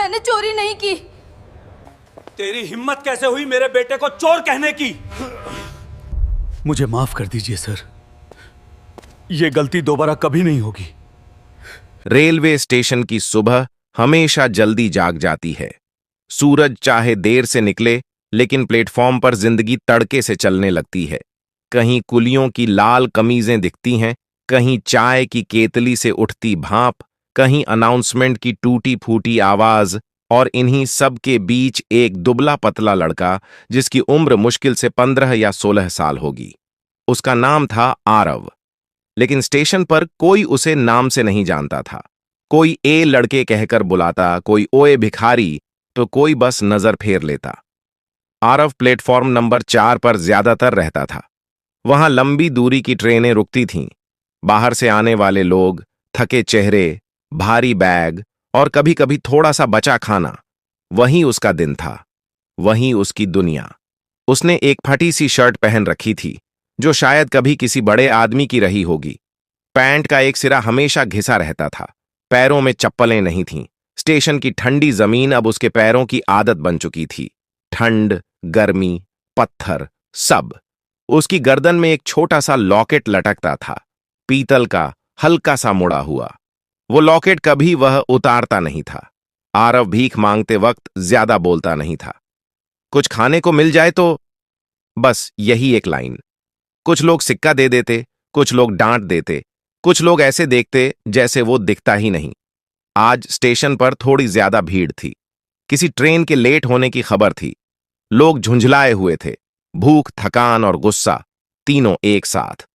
मैंने चोरी नहीं की। तेरी हिम्मत कैसे हुई मेरे बेटे को चोर कहने की? मुझे माफ कर दीजिए सर, ये गलती दोबारा कभी नहीं होगी। रेलवे स्टेशन की सुबह हमेशा जल्दी जाग जाती है। सूरज चाहे देर से निकले, लेकिन प्लेटफॉर्म पर जिंदगी तड़के से चलने लगती है। कहीं कुलियों की लाल कमीजें दिखती हैं, कहीं चाय की केतली से उठती भाप, कहीं अनाउंसमेंट की टूटी फूटी आवाज, और इन्हीं सब के बीच एक दुबला पतला लड़का जिसकी उम्र मुश्किल से 15 या 16 साल होगी। उसका नाम था आरव, लेकिन स्टेशन पर कोई उसे नाम से नहीं जानता था। कोई ए लड़के कहकर बुलाता, कोई ओए भिखारी, तो कोई बस नजर फेर लेता। आरव प्लेटफॉर्म नंबर 4 पर ज्यादातर रहता था। वहां लंबी दूरी की ट्रेनें रुकती थीं। बाहर से आने वाले लोग, थके चेहरे, भारी बैग और कभी कभी थोड़ा सा बचा खाना, वही उसका दिन था, वही उसकी दुनिया। उसने एक फटी सी शर्ट पहन रखी थी जो शायद कभी किसी बड़े आदमी की रही होगी। पैंट का एक सिरा हमेशा घिसा रहता था। पैरों में चप्पलें नहीं थीं। स्टेशन की ठंडी जमीन अब उसके पैरों की आदत बन चुकी थी। ठंड, गर्मी, पत्थर, सब। उसकी गर्दन में एक छोटा सा लॉकेट लटकता था, पीतल का, हल्का सा मुड़ा हुआ। वो लॉकेट कभी वह उतारता नहीं था। आरव भीख मांगते वक्त ज्यादा बोलता नहीं था। कुछ खाने को मिल जाए तो, बस यही एक लाइन। कुछ लोग सिक्का दे देते, कुछ लोग डांट देते, कुछ लोग ऐसे देखते जैसे वो दिखता ही नहीं। आज स्टेशन पर थोड़ी ज्यादा भीड़ थी। किसी ट्रेन के लेट होने की खबर थी। लोग झुंझलाए हुए थे, भूख, थकान और गुस्सा, तीनों एक साथ।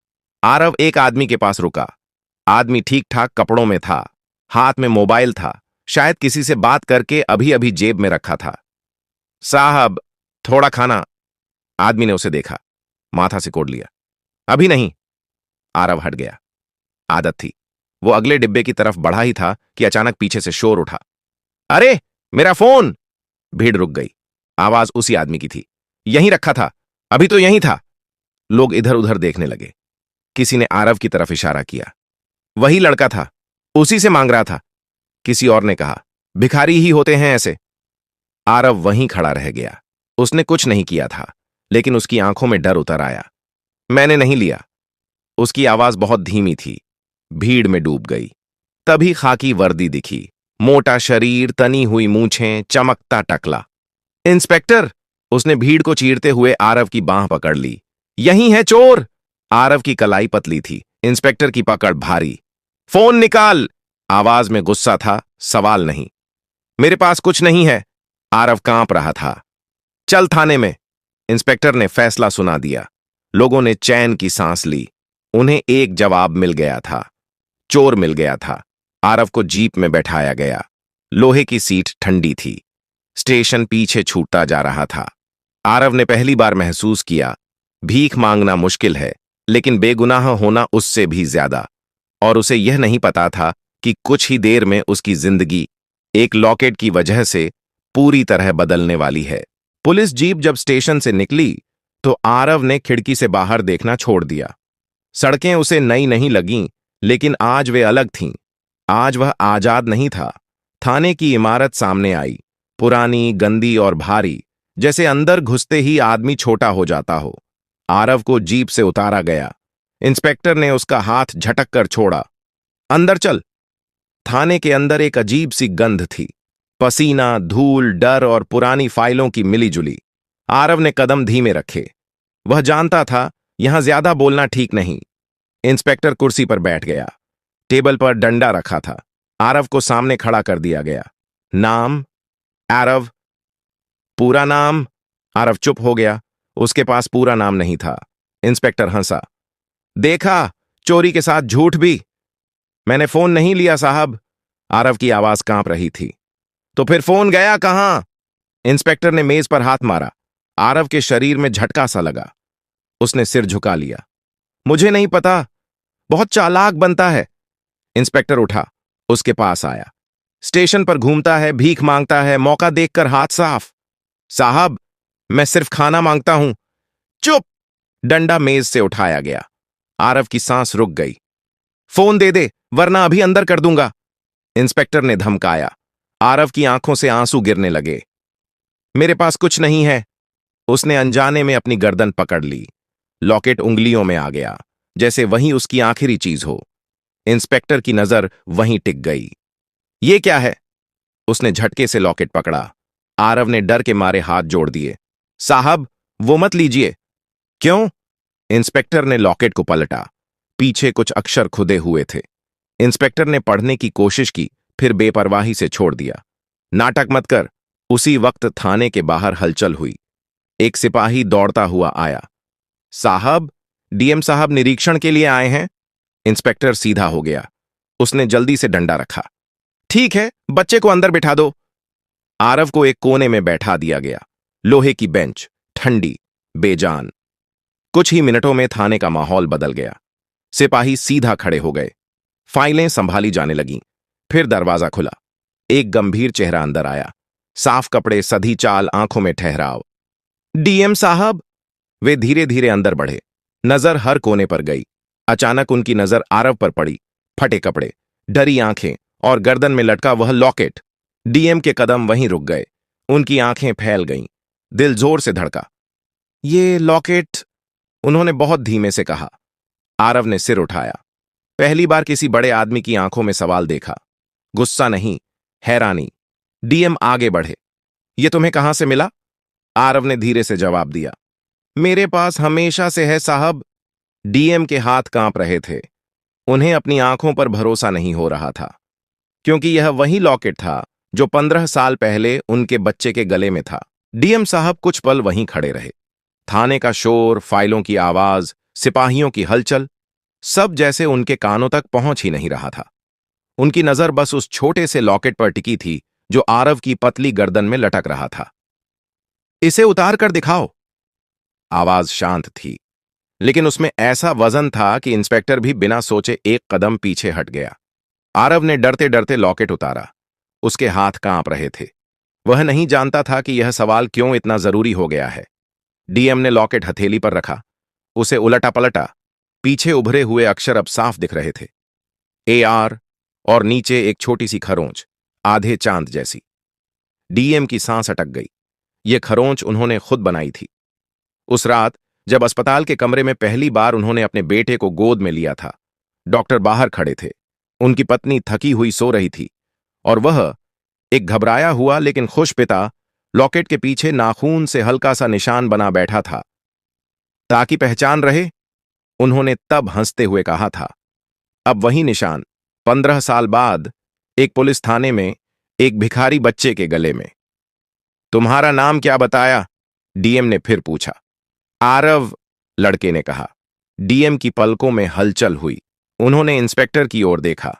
आरव एक आदमी के पास रुका। आदमी ठीक ठाक कपड़ों में था, हाथ में मोबाइल था, शायद किसी से बात करके अभी अभी जेब में रखा था। साहब, थोड़ा खाना। आदमी ने उसे देखा, माथा सिकोड़ लिया। अभी नहीं। आरव हट गया। आदत थी। वो अगले डिब्बे की तरफ बढ़ा ही था कि अचानक पीछे से शोर उठा। अरे, मेरा फोन! भीड़ रुक गई। आवाज उसी आदमी की थी। यहीं रखा था, अभी तो यहीं था। लोग इधर उधर देखने लगे। किसी ने आरव की तरफ इशारा किया। वही लड़का था, उसी से मांग रहा था। किसी और ने कहा, भिखारी ही होते हैं ऐसे। आरव वहीं खड़ा रह गया। उसने कुछ नहीं किया था, लेकिन उसकी आंखों में डर उतर आया। मैंने नहीं लिया। उसकी आवाज बहुत धीमी थी। भीड़ में डूब गई। तभी खाकी वर्दी दिखी, मोटा शरीर, तनी हुई मूंछें, चमकता टकला। इंस्पेक्टर! उसने भीड़ को चीरते हुए आरव की बांह पकड़ ली। यही है चोर! आरव की कलाई पतली थी, इंस्पेक्टर की पकड़ भारी। फोन निकाल! आवाज में गुस्सा था, सवाल नहीं। मेरे पास कुछ नहीं है। आरव कांप रहा था। चल थाने में। इंस्पेक्टर ने फैसला सुना दिया। लोगों ने चैन की सांस ली। उन्हें एक जवाब मिल गया था, चोर मिल गया था। आरव को जीप में बैठाया गया। लोहे की सीट ठंडी थी। स्टेशन पीछे छूटता जा रहा था। आरव ने पहली बार महसूस किया, भीख मांगना मुश्किल है, लेकिन बेगुनाह होना उससे भी ज्यादा। और उसे यह नहीं पता था कि कुछ ही देर में उसकी जिंदगी एक लॉकेट की वजह से पूरी तरह बदलने वाली है। पुलिस जीप जब स्टेशन से निकली तो आरव ने खिड़की से बाहर देखना छोड़ दिया। सड़कें उसे नई नहीं लगीं, लेकिन आज वे अलग थीं। आज वह आजाद नहीं था। थाने की इमारत सामने आई, पुरानी, गंदी और भारी, जैसे अंदर घुसते ही आदमी छोटा हो जाता हो। आरव को जीप से उतारा गया। इंस्पेक्टर ने उसका हाथ झटक कर छोड़ा। अंदर चल। थाने के अंदर एक अजीब सी गंध थी, पसीना, धूल, डर और पुरानी फाइलों की मिलीजुली। आरव ने कदम धीमे रखे। वह जानता था यहां ज्यादा बोलना ठीक नहीं। इंस्पेक्टर कुर्सी पर बैठ गया। टेबल पर डंडा रखा था। आरव को सामने खड़ा कर दिया गया। नाम? आरव। पूरा नाम? आरव चुप हो गया। उसके पास पूरा नाम नहीं था। इंस्पेक्टर हंसा। देखा, चोरी के साथ झूठ भी। मैंने फोन नहीं लिया साहब। आरव की आवाज कांप रही थी। तो फिर फोन गया कहां? इंस्पेक्टर ने मेज पर हाथ मारा। आरव के शरीर में झटका सा लगा। उसने सिर झुका लिया। मुझे नहीं पता। बहुत चालाक बनता है। इंस्पेक्टर उठा, उसके पास आया। स्टेशन पर घूमता है, भीख मांगता है, मौका देखकर हाथ साफ। साहब, मैं सिर्फ खाना मांगता हूं। चुप! डंडा मेज से उठाया गया। आरव की सांस रुक गई। फोन दे दे, वरना अभी अंदर कर दूंगा। इंस्पेक्टर ने धमकाया। आरव की आंखों से आंसू गिरने लगे। मेरे पास कुछ नहीं है। उसने अनजाने में अपनी गर्दन पकड़ ली। लॉकेट उंगलियों में आ गया, जैसे वही उसकी आखिरी चीज हो। इंस्पेक्टर की नजर वहीं टिक गई। ये क्या है? उसने झटके से लॉकेट पकड़ा। आरव ने डर के मारे हाथ जोड़ दिए। साहब, वो मत लीजिए। क्यों? इंस्पेक्टर ने लॉकेट को पलटा। पीछे कुछ अक्षर खुदे हुए थे। इंस्पेक्टर ने पढ़ने की कोशिश की, फिर बेपरवाही से छोड़ दिया। नाटक मत कर। उसी वक्त थाने के बाहर हलचल हुई। एक सिपाही दौड़ता हुआ आया। साहब, डीएम साहब निरीक्षण के लिए आए हैं। इंस्पेक्टर सीधा हो गया। उसने जल्दी से डंडा रखा। ठीक है, बच्चे को अंदर बिठा दो। आरव को एक कोने में बैठा दिया गया। लोहे की बेंच, ठंडी, बेजान। कुछ ही मिनटों में थाने का माहौल बदल गया। सिपाही सीधा खड़े हो गए। फाइलें संभाली जाने लगीं। फिर दरवाजा खुला। एक गंभीर चेहरा अंदर आया। साफ कपड़े, सधी चाल, आंखों में ठहराव। डीएम साहब। वे धीरे धीरे अंदर बढ़े। नजर हर कोने पर गई। अचानक उनकी नजर आरव पर पड़ी। फटे कपड़े, डरी आंखें और गर्दन में लटका वह लॉकेट। डीएम के कदम वहीं रुक गए। उनकी आंखें फैल गईं। दिल जोर से धड़का। ये लॉकेट, उन्होंने बहुत धीमे से कहा। आरव ने सिर उठाया। पहली बार किसी बड़े आदमी की आंखों में सवाल देखा। गुस्सा नहीं, हैरानी। डीएम आगे बढ़े। ये तुम्हें कहां से मिला? आरव ने धीरे से जवाब दिया। मेरे पास हमेशा से है साहब। डीएम के हाथ कांप रहे थे। उन्हें अपनी आंखों पर भरोसा नहीं हो रहा था, क्योंकि यह वही लॉकेट था जो 15 साल पहले उनके बच्चे के गले में था। डीएम साहब कुछ पल वहीं खड़े रहे। थाने का शोर, फाइलों की आवाज, सिपाहियों की हलचल, सब जैसे उनके कानों तक पहुंच ही नहीं रहा था। उनकी नजर बस उस छोटे से लॉकेट पर टिकी थी जो आरव की पतली गर्दन में लटक रहा था। इसे उतार कर दिखाओ। आवाज शांत थी, लेकिन उसमें ऐसा वजन था कि इंस्पेक्टर भी बिना सोचे एक कदम पीछे हट गया। आरव ने डरते डरते लॉकेट उतारा। उसके हाथ कांप रहे थे। वह नहीं जानता था कि यह सवाल क्यों इतना जरूरी हो गया है। डीएम ने लॉकेट हथेली पर रखा। उसे उलटा पलटा। पीछे उभरे हुए अक्षर अब साफ दिख रहे थे। AR और नीचे एक छोटी सी खरोंच, आधे चांद जैसी। डीएम की सांस अटक गई। यह खरोंच उन्होंने खुद बनाई थी। उस रात जब अस्पताल के कमरे में पहली बार उन्होंने अपने बेटे को गोद में लिया था, डॉक्टर बाहर खड़े थे। उनकी पत्नी थकी हुई सो रही थी और वह, एक घबराया हुआ लेकिन खुश पिता, लॉकेट के पीछे नाखून से हल्का सा निशान बना बैठा था। ताकि पहचान रहे, उन्होंने तब हंसते हुए कहा था। अब वही निशान 15 साल बाद एक पुलिस थाने में एक भिखारी बच्चे के गले में। तुम्हारा नाम क्या बताया? डीएम ने फिर पूछा। आरव, लड़के ने कहा। डीएम की पलकों में हलचल हुई। उन्होंने इंस्पेक्टर की ओर देखा।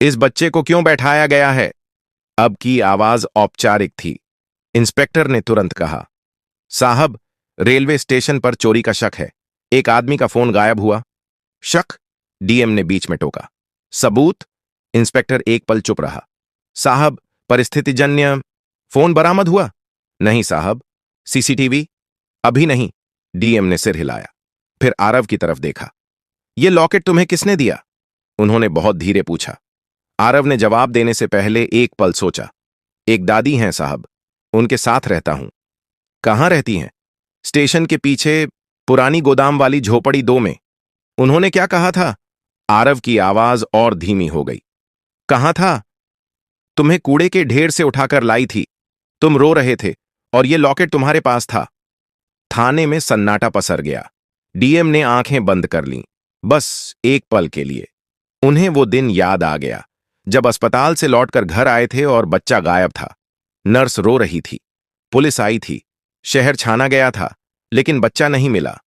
इस बच्चे को क्यों बैठाया गया है? अब की आवाज औपचारिक थी। इंस्पेक्टर ने तुरंत कहा, साहब, रेलवे स्टेशन पर चोरी का शक है। एक आदमी का फोन गायब हुआ। शक? डीएम ने बीच में टोका। सबूत? इंस्पेक्टर एक पल चुप रहा। साहब, परिस्थितिजन्य। फोन बरामद हुआ? नहीं साहब। सीसीटीवी? अभी नहीं। डीएम ने सिर हिलाया। फिर आरव की तरफ देखा। यह लॉकेट तुम्हें किसने दिया? उन्होंने बहुत धीरे पूछा। आरव ने जवाब देने से पहले एक पल सोचा। एक दादी हैं साहब, उनके साथ रहता हूं। कहां रहती हैं? स्टेशन के पीछे, पुरानी गोदाम वाली झोपड़ी 2 में। उन्होंने क्या कहा था? आरव की आवाज और धीमी हो गई। कहां था? तुम्हें कूड़े के ढेर से उठाकर लाई थी। तुम रो रहे थे और यह लॉकेट तुम्हारे पास था। थाने में सन्नाटा पसर गया। डीएम ने आंखें बंद कर लीं, बस एक पल के लिए। उन्हें वो दिन याद आ गया जब अस्पताल से लौटकर घर आए थे और बच्चा गायब था। नर्स रो रही थी। पुलिस आई थी। शहर छाना गया था, लेकिन बच्चा नहीं मिला।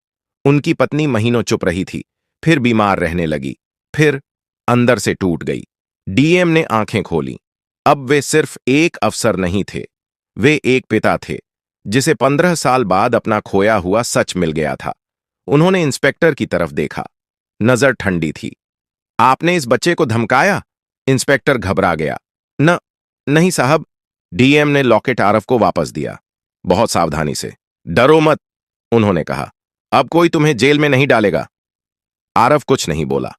उनकी पत्नी महीनों चुप रही थी, फिर बीमार रहने लगी, फिर अंदर से टूट गई। डीएम ने आंखें खोली। अब वे सिर्फ एक अफसर नहीं थे, वे एक पिता थे जिसे 15 साल बाद अपना खोया हुआ सच मिल गया था। उन्होंने इंस्पेक्टर की तरफ देखा। नजर ठंडी थी। आपने इस बच्चे को धमकाया? इंस्पेक्टर घबरा गया। नहीं साहब। डीएम ने लॉकेट आरव को वापस दिया, बहुत सावधानी से। डरो मत, उन्होंने कहा। अब कोई तुम्हें जेल में नहीं डालेगा। आरव कुछ नहीं बोला।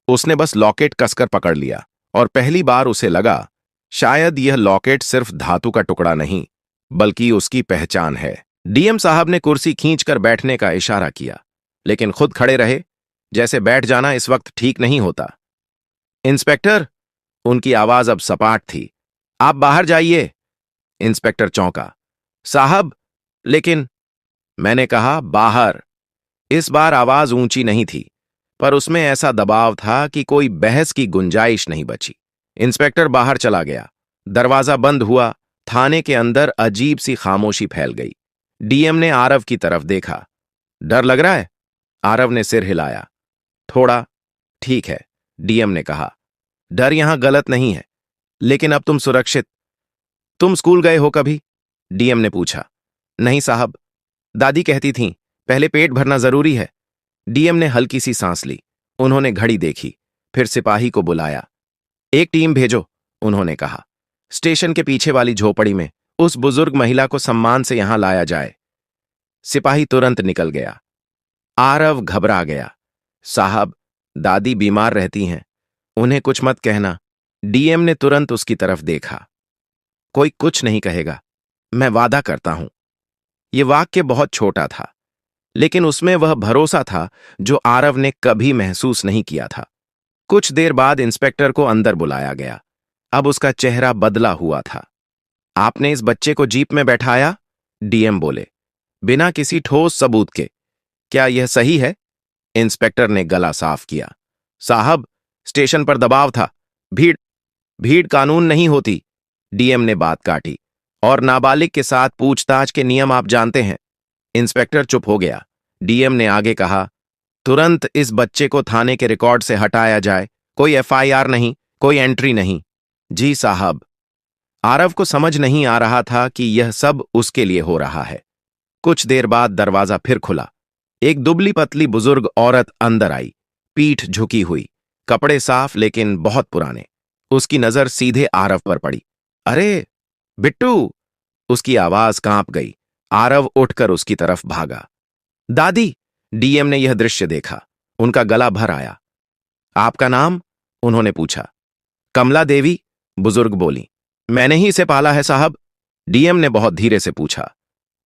उसने बस लॉकेट कसकर पकड़ लिया और पहली बार उसे लगा शायद यह लॉकेट सिर्फ धातु का टुकड़ा नहीं बल्कि उसकी पहचान है। डीएम साहब ने कुर्सी खींचकर बैठने का इशारा किया, लेकिन खुद खड़े रहे, जैसे बैठ जाना इस वक्त ठीक नहीं होता। इंस्पेक्टर, उनकी आवाज अब सपाट थी। आप बाहर जाइए। इंस्पेक्टर चौंका। साहब, लेकिन मैंने कहा बाहर। इस बार आवाज ऊंची नहीं थी, पर उसमें ऐसा दबाव था कि कोई बहस की गुंजाइश नहीं बची। इंस्पेक्टर बाहर चला गया। दरवाजा बंद हुआ। थाने के अंदर अजीब सी खामोशी फैल गई। डीएम ने आरव की तरफ देखा। डर लग रहा है? आरव ने सिर हिलाया। थोड़ा। ठीक है, डीएम ने कहा। डर यहां गलत नहीं है, लेकिन अब तुम सुरक्षित। तुम स्कूल गए हो कभी? डीएम ने पूछा। नहीं साहब, दादी कहती थीं पहले पेट भरना जरूरी है। डीएम ने हल्की सी सांस ली। उन्होंने घड़ी देखी, फिर सिपाही को बुलाया। एक टीम भेजो, उन्होंने कहा। स्टेशन के पीछे वाली झोपड़ी में उस बुजुर्ग महिला को सम्मान से यहां लाया जाए। सिपाही तुरंत निकल गया। आरव घबरा गया। साहब, दादी बीमार रहती हैं, उन्हें कुछ मत कहना। डीएम ने तुरंत उसकी तरफ देखा। कोई कुछ नहीं कहेगा, मैं वादा करता हूं। यह वाक्य बहुत छोटा था, लेकिन उसमें वह भरोसा था जो आरव ने कभी महसूस नहीं किया था। कुछ देर बाद इंस्पेक्टर को अंदर बुलाया गया। अब उसका चेहरा बदला हुआ था। आपने इस बच्चे को जीप में बैठाया? डीएम बोले, बिना किसी ठोस सबूत के। क्या यह सही है? इंस्पेक्टर ने गला साफ किया। साहब, स्टेशन पर दबाव था। भीड़ कानून नहीं होती। डीएम ने बात काटी। और नाबालिग के साथ पूछताछ के नियम आप जानते हैं। इंस्पेक्टर चुप हो गया। डीएम ने आगे कहा, तुरंत इस बच्चे को थाने के रिकॉर्ड से हटाया जाए। कोई एफआईआर नहीं, कोई एंट्री नहीं। जी साहब। आरव को समझ नहीं आ रहा था कि यह सब उसके लिए हो रहा है। कुछ देर बाद दरवाजा फिर खुला। एक दुबली पतली बुजुर्ग औरत अंदर आई, पीठ झुकी हुई, कपड़े साफ लेकिन बहुत पुराने। उसकी नजर सीधे आरव पर पड़ी। अरे बिट्टू! उसकी आवाज कांप गई। आरव उठकर उसकी तरफ भागा। दादी! डीएम ने यह दृश्य देखा। उनका गला भर आया। आपका नाम? उन्होंने पूछा। कमला देवी, बुजुर्ग बोली। मैंने ही इसे पाला है साहब। डीएम ने बहुत धीरे से पूछा।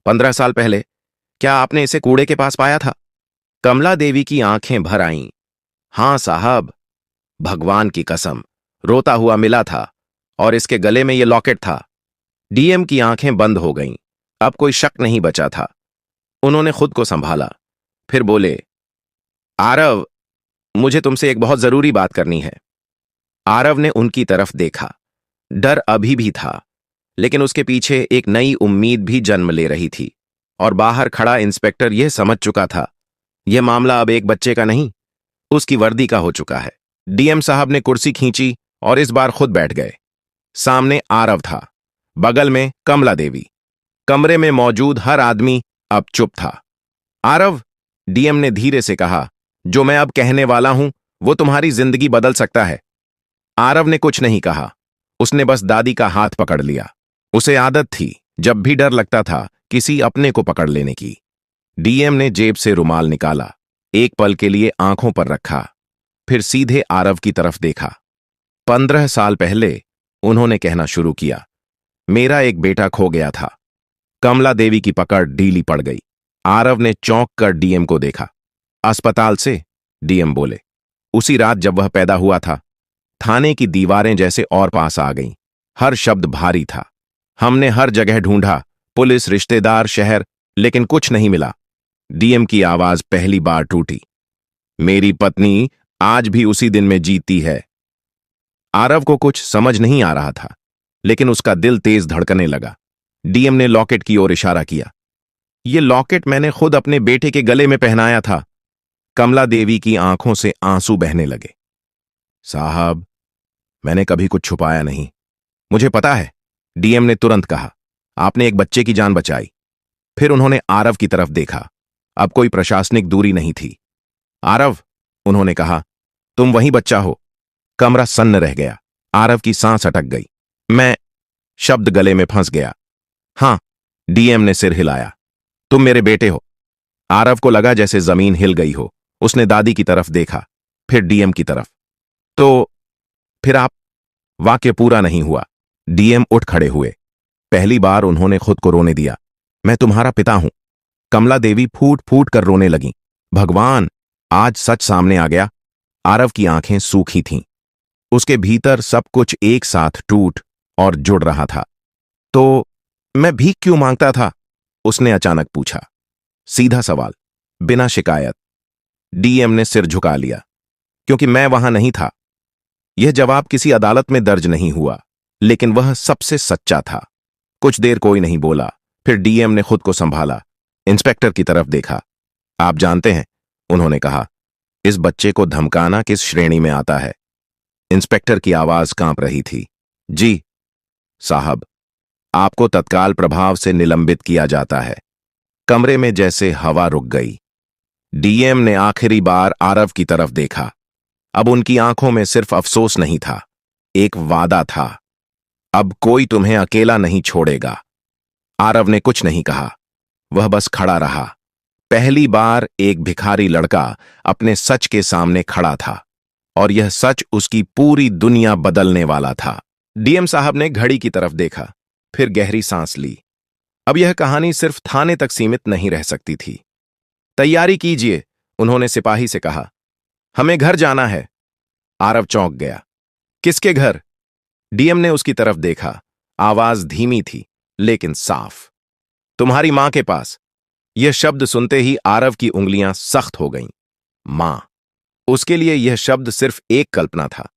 15 साल पहले? क्या आपने इसे कूड़े के पास पाया था? कमला देवी की आंखें भर आईं। हां साहब, भगवान की कसम, रोता हुआ मिला था, और इसके गले में यह लॉकेट था। डीएम की आंखें बंद हो गईं। अब कोई शक नहीं बचा था। उन्होंने खुद को संभाला, फिर बोले, आरव, मुझे तुमसे एक बहुत जरूरी बात करनी है। आरव ने उनकी तरफ देखा। डर अभी भी था, लेकिन उसके पीछे एक नई उम्मीद भी जन्म ले रही थी। और बाहर खड़ा इंस्पेक्टर यह समझ चुका था, यह मामला अब एक बच्चे का नहीं, उसकी वर्दी का हो चुका है। डीएम साहब ने कुर्सी खींची और इस बार खुद बैठ गए। सामने आरव था, बगल में कमला देवी। कमरे में मौजूद हर आदमी अब चुप था। आरव, डीएम ने धीरे से कहा, जो मैं अब कहने वाला हूं वो तुम्हारी जिंदगी बदल सकता है। आरव ने कुछ नहीं कहा। उसने बस दादी का हाथ पकड़ लिया। उसे आदत थी जब भी डर लगता था किसी अपने को पकड़ लेने की। डीएम ने जेब से रुमाल निकाला, एक पल के लिए आंखों पर रखा, फिर सीधे आरव की तरफ देखा। 15 साल पहले उन्होंने कहना शुरू किया, मेरा एक बेटा खो गया था। कमला देवी की पकड़ ढीली पड़ गई। आरव ने चौंक कर डीएम को देखा। अस्पताल से? डीएम बोले। उसी रात जब वह पैदा हुआ था। थाने की दीवारें जैसे और पास आ गईं। हर शब्द भारी था। हमने हर जगह ढूंढा, पुलिस, रिश्तेदार, शहर, लेकिन कुछ नहीं मिला। डीएम की आवाज पहली बार टूटी। मेरी पत्नी आज भी उसी दिन में जीती है। आरव को कुछ समझ नहीं आ रहा था, लेकिन उसका दिल तेज धड़कने लगा। डीएम ने लॉकेट की ओर इशारा किया। यह लॉकेट मैंने खुद अपने बेटे के गले में पहनाया था। कमला देवी की आंखों से आंसू बहने लगे। साहब, मैंने कभी कुछ छुपाया नहीं, मुझे पता है, डीएम ने तुरंत कहा। आपने एक बच्चे की जान बचाई। फिर उन्होंने आरव की तरफ देखा। अब कोई प्रशासनिक दूरी नहीं थी। आरव, उन्होंने कहा, तुम वही बच्चा हो। कमरा सन्न रह गया। आरव की सांस अटक गई। मैं, शब्द गले में फंस गया। हां, डीएम ने सिर हिलाया। तुम मेरे बेटे हो। आरव को लगा जैसे जमीन हिल गई हो। उसने दादी की तरफ देखा, फिर डीएम की तरफ। तो फिर आप? वाक्य पूरा नहीं हुआ। डीएम उठ खड़े हुए। पहली बार उन्होंने खुद को रोने दिया। मैं तुम्हारा पिता हूं। कमला देवी फूट फूट कर रोने लगी। भगवान, आज सच सामने आ गया। आरव की आंखें सूखी थीं। उसके भीतर सब कुछ एक साथ टूट और जुड़ रहा था। तो मैं भीख क्यों मांगता था? उसने अचानक पूछा। सीधा सवाल, बिना शिकायत। डीएम ने सिर झुका लिया। क्योंकि मैं वहां नहीं था। यह जवाब किसी अदालत में दर्ज नहीं हुआ, लेकिन वह सबसे सच्चा था। कुछ देर कोई नहीं बोला। फिर डीएम ने खुद को संभाला। इंस्पेक्टर की तरफ देखा। आप जानते हैं, उन्होंने कहा, इस बच्चे को धमकाना किस श्रेणी में आता है? इंस्पेक्टर की आवाज कांप रही थी। जी साहब, आपको तत्काल प्रभाव से निलंबित किया जाता है। कमरे में जैसे हवा रुक गई। डीएम ने आखिरी बार आरव की तरफ देखा। अब उनकी आंखों में सिर्फ अफसोस नहीं था, एक वादा था। अब कोई तुम्हें अकेला नहीं छोड़ेगा। आरव ने कुछ नहीं कहा। वह बस खड़ा रहा। पहली बार एक भिखारी लड़का अपने सच के सामने खड़ा था, और यह सच उसकी पूरी दुनिया बदलने वाला था। डीएम साहब ने घड़ी की तरफ देखा, फिर गहरी सांस ली। अब यह कहानी सिर्फ थाने तक सीमित नहीं रह सकती थी। तैयारी कीजिए, उन्होंने सिपाही से कहा। हमें घर जाना है। आरव चौंक गया। किसके घर? डीएम ने उसकी तरफ देखा। आवाज धीमी थी, लेकिन साफ। तुम्हारी मां के पास। यह शब्द सुनते ही आरव की उंगलियां सख्त हो गईं। मां। उसके लिए यह शब्द सिर्फ एक कल्पना था।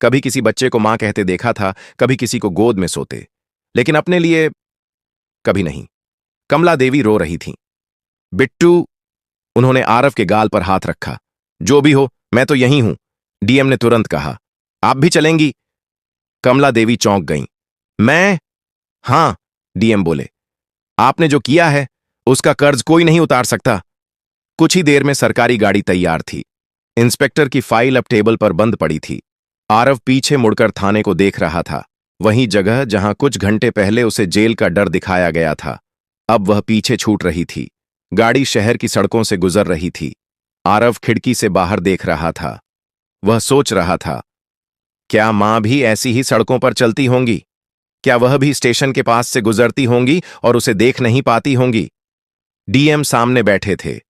कभी किसी बच्चे को मां कहते देखा था, कभी किसी को गोद में सोते, लेकिन अपने लिए कभी नहीं। कमला देवी रो रही थीं। बिट्टू, उन्होंने आरव के गाल पर हाथ रखा। जो भी हो, मैं तो यहीं हूं, डीएम ने तुरंत कहा। आप भी चलेंगी? कमला देवी चौंक गईं। मैं? हां, डीएम बोले। आपने जो किया है, उसका कर्ज कोई नहीं उतार सकता। कुछ ही देर में सरकारी गाड़ी तैयार थी। इंस्पेक्टर की फाइल अब टेबल पर बंद पड़ी थी। आरव पीछे मुड़कर थाने को देख रहा था। वही जगह जहां कुछ घंटे पहले उसे जेल का डर दिखाया गया था, अब वह पीछे छूट रही थी। गाड़ी शहर की सड़कों से गुजर रही थी। आरव खिड़की से बाहर देख रहा था। वह सोच रहा था, क्या मां भी ऐसी ही सड़कों पर चलती होंगी? क्या वह भी स्टेशन के पास से गुजरती होंगी और उसे देख नहीं पाती होंगी? डीएम सामने बैठे थे।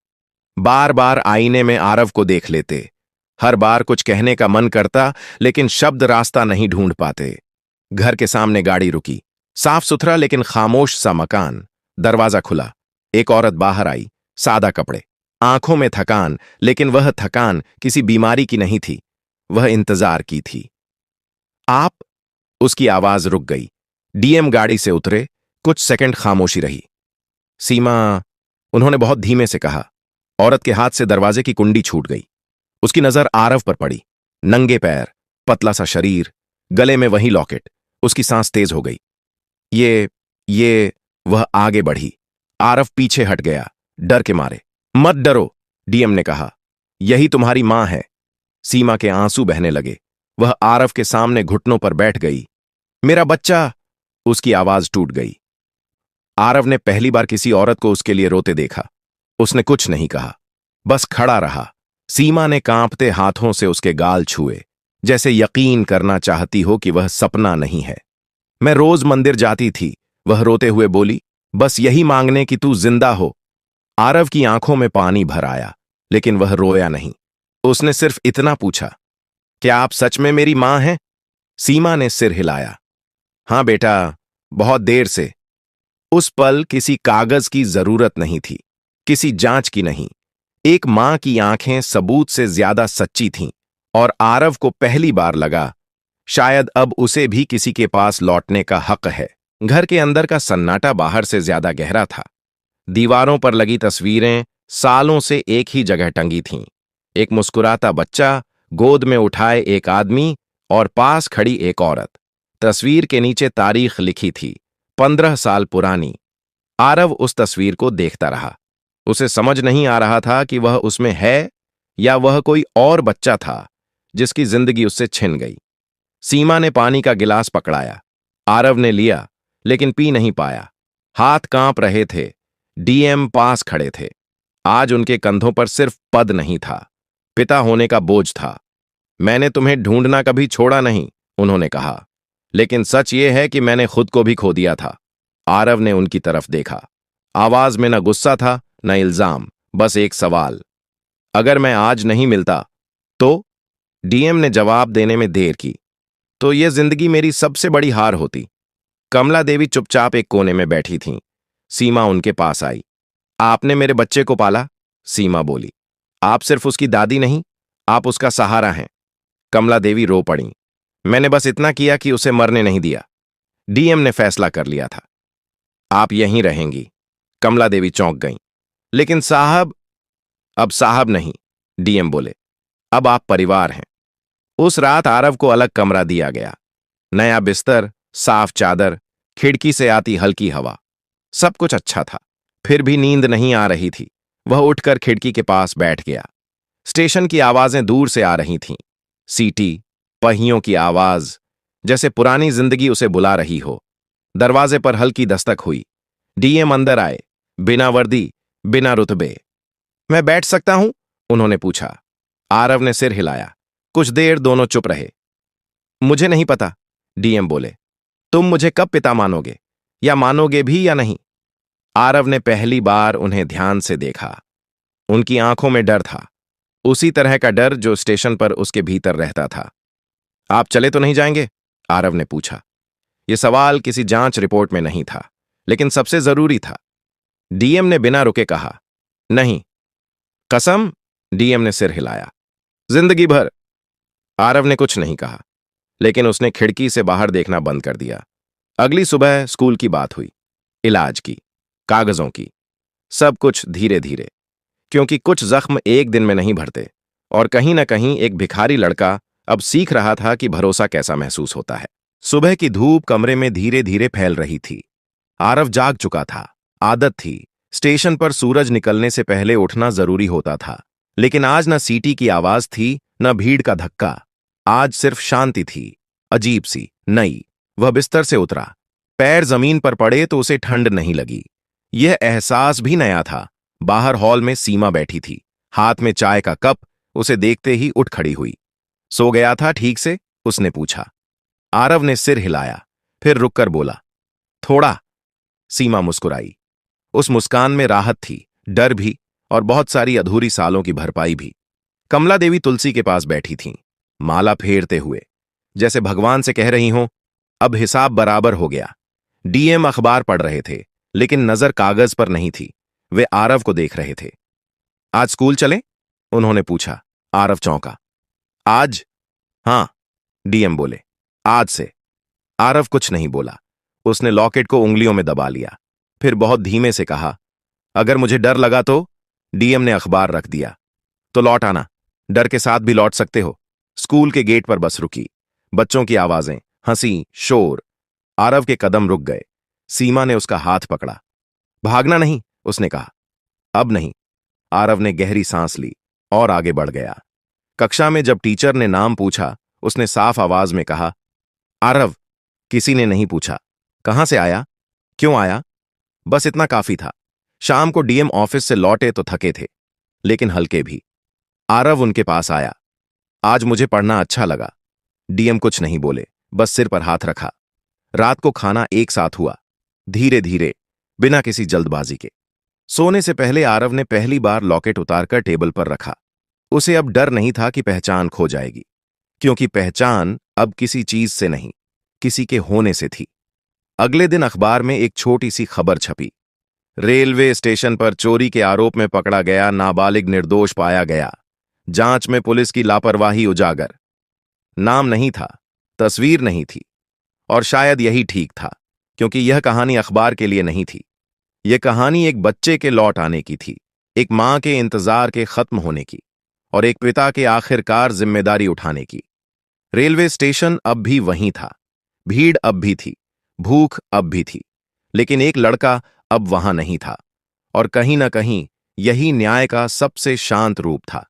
बार बार आईने में आरव को देख लेते। हर बार कुछ कहने का मन करता, लेकिन शब्द रास्ता नहीं ढूंढ पाते। घर के सामने गाड़ी रुकी। साफ सुथरा लेकिन खामोश सा मकान। दरवाजा खुला। एक औरत बाहर आई, सादा कपड़े, आंखों में थकान, लेकिन वह थकान किसी बीमारी की नहीं थी। वह इंतजार की थी। आप? उसकी आवाज रुक गई। डीएम गाड़ी से उतरे। कुछ सेकंड खामोशी रही। सीमा, उन्होंने बहुत धीमे से कहा। औरत के हाथ से दरवाजे की कुंडी छूट गई। उसकी नजर आरव पर पड़ी। नंगे पैर, पतला सा शरीर, गले में वही लॉकेट। उसकी सांस तेज हो गई। ये वह आगे बढ़ी। आरव पीछे हट गया, डर के मारे। मत डरो, डीएम ने कहा। यही तुम्हारी मां है। सीमा के आंसू बहने लगे। वह आरव के सामने घुटनों पर बैठ गई। मेरा बच्चा! उसकी आवाज टूट गई। आरव ने पहली बार किसी औरत को उसके लिए रोते देखा। उसने कुछ नहीं कहा, बस खड़ा रहा। सीमा ने कांपते हाथों से उसके गाल छुए, जैसे यकीन करना चाहती हो कि वह सपना नहीं है। मैं रोज मंदिर जाती थी, वह रोते हुए बोली, बस यही मांगने कि तू जिंदा हो। आरव की आंखों में पानी भर आया, लेकिन वह रोया नहीं। उसने सिर्फ इतना पूछा, क्या आप सच में मेरी मां हैं? सीमा ने सिर हिलाया। हां बेटा, बहुत देर से। उस पल किसी कागज की जरूरत नहीं थी, किसी जांच की नहीं। एक मां की आंखें सबूत से ज्यादा सच्ची थीं, और आरव को पहली बार लगा, शायद अब उसे भी किसी के पास लौटने का हक है। घर के अंदर का सन्नाटा बाहर से ज्यादा गहरा था। दीवारों पर लगी तस्वीरें सालों से एक ही जगह टंगी थीं। एक मुस्कुराता बच्चा, गोद में उठाए एक आदमी, और पास खड़ी एक औरत। तस्वीर के नीचे तारीख लिखी थी, 15 साल पुरानी। आरव उस तस्वीर को देखता रहा। उसे समझ नहीं आ रहा था कि वह उसमें है या वह कोई और बच्चा था जिसकी जिंदगी उससे छिन गई। सीमा ने पानी का गिलास पकड़ाया। आरव ने लिया, लेकिन पी नहीं पाया। हाथ कांप रहे थे। डीएम पास खड़े थे। आज उनके कंधों पर सिर्फ पद नहीं था, पिता होने का बोझ था। मैंने तुम्हें ढूंढना कभी छोड़ा नहीं, उन्होंने कहा। लेकिन सच ये है कि मैंने खुद को भी खो दिया था। आरव ने उनकी तरफ देखा। आवाज में न गुस्सा था न इल्जाम, बस एक सवाल। अगर मैं आज नहीं मिलता तो? डीएम ने जवाब देने में देर की। तो यह जिंदगी मेरी सबसे बड़ी हार होती। कमला देवी चुपचाप एक कोने में बैठी थीं। सीमा उनके पास आई। आपने मेरे बच्चे को पाला, सीमा बोली। आप सिर्फ उसकी दादी नहीं, आप उसका सहारा हैं। कमला देवी रो पड़ी। मैंने बस इतना किया कि उसे मरने नहीं दिया। डीएम ने फैसला कर लिया था। आप यहीं रहेंगी। कमला देवी चौंक गईं। लेकिन साहब। अब साहब नहीं, डीएम बोले। अब आप परिवार हैं। उस रात आरव को अलग कमरा दिया गया। नया बिस्तर, साफ चादर, खिड़की से आती हल्की हवा, सब कुछ अच्छा था। फिर भी नींद नहीं आ रही थी। वह उठकर खिड़की के पास बैठ गया। स्टेशन की आवाजें दूर से आ रही थीं। सीटी, पहियों की आवाज, जैसे पुरानी जिंदगी उसे बुला रही हो। दरवाजे पर हल्की दस्तक हुई। डीएम अंदर आए, बिना वर्दी, बिना रुतबे। मैं बैठ सकता हूं? उन्होंने पूछा। आरव ने सिर हिलाया। कुछ देर दोनों चुप रहे। मुझे नहीं पता, डीएम बोले। तुम मुझे कब पिता मानोगे? या मानोगे भी या नहीं? आरव ने पहली बार उन्हें ध्यान से देखा। उनकी आंखों में डर था, उसी तरह का डर जो स्टेशन पर उसके भीतर रहता था। आप चले तो नहीं जाएंगे? आरव ने पूछा। यह सवाल किसी जांच रिपोर्ट में नहीं था, लेकिन सबसे जरूरी था। डीएम ने बिना रुके कहा, नहीं। कसम? डीएम ने सिर हिलाया। जिंदगी भर। आरव ने कुछ नहीं कहा, लेकिन उसने खिड़की से बाहर देखना बंद कर दिया। अगली सुबह स्कूल की बात हुई, इलाज की, कागजों की, सब कुछ धीरे धीरे, क्योंकि कुछ जख्म एक दिन में नहीं भरते। और कहीं ना कहीं एक भिखारी लड़का अब सीख रहा था कि भरोसा कैसा महसूस होता है। सुबह की धूप कमरे में धीरे धीरे फैल रही थी। आरव जाग चुका था। आदत थी, स्टेशन पर सूरज निकलने से पहले उठना जरूरी होता था। लेकिन आज न सीटी की आवाज थी, न भीड़ का धक्का। आज सिर्फ शांति थी, अजीब सी, नई। वह बिस्तर से उतरा। पैर जमीन पर पड़े तो उसे ठंड नहीं लगी। यह एहसास भी नया था। बाहर हॉल में सीमा बैठी थी, हाथ में चाय का कप। उसे देखते ही उठ खड़ी हुई। सो गया था ठीक से? उसने पूछा। आरव ने सिर हिलाया, फिर रुककर बोला, थोड़ा। सीमा मुस्कुराई। उस मुस्कान में राहत थी, डर भी, और बहुत सारी अधूरी सालों की भरपाई भी। कमला देवी तुलसी के पास बैठी थीं, माला फेरते हुए, जैसे भगवान से कह रही हों, अब हिसाब बराबर हो गया। डीएम अखबार पढ़ रहे थे, लेकिन नजर कागज पर नहीं थी। वे आरव को देख रहे थे। आज स्कूल चलें? उन्होंने पूछा। आरव चौंका। आज? हां, डीएम बोले। आज से। आरव कुछ नहीं बोला। उसने लॉकेट को उंगलियों में दबा लिया, फिर बहुत धीमे से कहा, अगर मुझे डर लगा तो? डीएम ने अखबार रख दिया। तो लौट आना, डर के साथ भी लौट सकते हो। स्कूल के गेट पर बस रुकी। बच्चों की आवाजें, हंसी, शोर। आरव के कदम रुक गए। सीमा ने उसका हाथ पकड़ा। भागना नहीं, उसने कहा। अब नहीं। आरव ने गहरी सांस ली और आगे बढ़ गया। कक्षा में जब टीचर ने नाम पूछा, उसने साफ आवाज में कहा, आरव। किसी ने नहीं पूछा, कहां से आया, क्यों आया। बस इतना काफी था। शाम को डीएम ऑफिस से लौटे तो थके थे, लेकिन हल्के भी। आरव उनके पास आया। आज मुझे पढ़ना अच्छा लगा। डीएम कुछ नहीं बोले, बस सिर पर हाथ रखा। रात को खाना एक साथ हुआ, धीरे धीरे, बिना किसी जल्दबाजी के। सोने से पहले आरव ने पहली बार लॉकेट उतारकर टेबल पर रखा। उसे अब डर नहीं था कि पहचान खो जाएगी, क्योंकि पहचान अब किसी चीज से नहीं, किसी के होने से थी। अगले दिन अखबार में एक छोटी सी खबर छपी। रेलवे स्टेशन पर चोरी के आरोप में पकड़ा गया नाबालिग निर्दोष पाया गया। जांच में पुलिस की लापरवाही उजागर। नाम नहीं था, तस्वीर नहीं थी, और शायद यही ठीक था, क्योंकि यह कहानी अखबार के लिए नहीं थी। यह कहानी एक बच्चे के लौट आने की थी, एक मां के इंतजार के खत्म होने की, और एक पिता के आखिरकार जिम्मेदारी उठाने की। रेलवे स्टेशन अब भी वहीं था, भीड़ अब भी थी, भूख अब भी थी, लेकिन एक लड़का अब वहां नहीं था। और कहीं ना कहीं यही न्याय का सबसे शांत रूप था।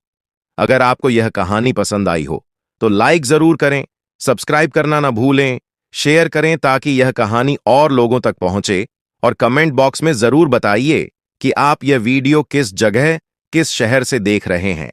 अगर आपको यह कहानी पसंद आई हो तो लाइक जरूर करें, सब्सक्राइब करना ना भूलें, शेयर करें ताकि यह कहानी और लोगों तक पहुंचे, और कमेंट बॉक्स में जरूर बताइए कि आप यह वीडियो किस जगह, किस शहर से देख रहे हैं।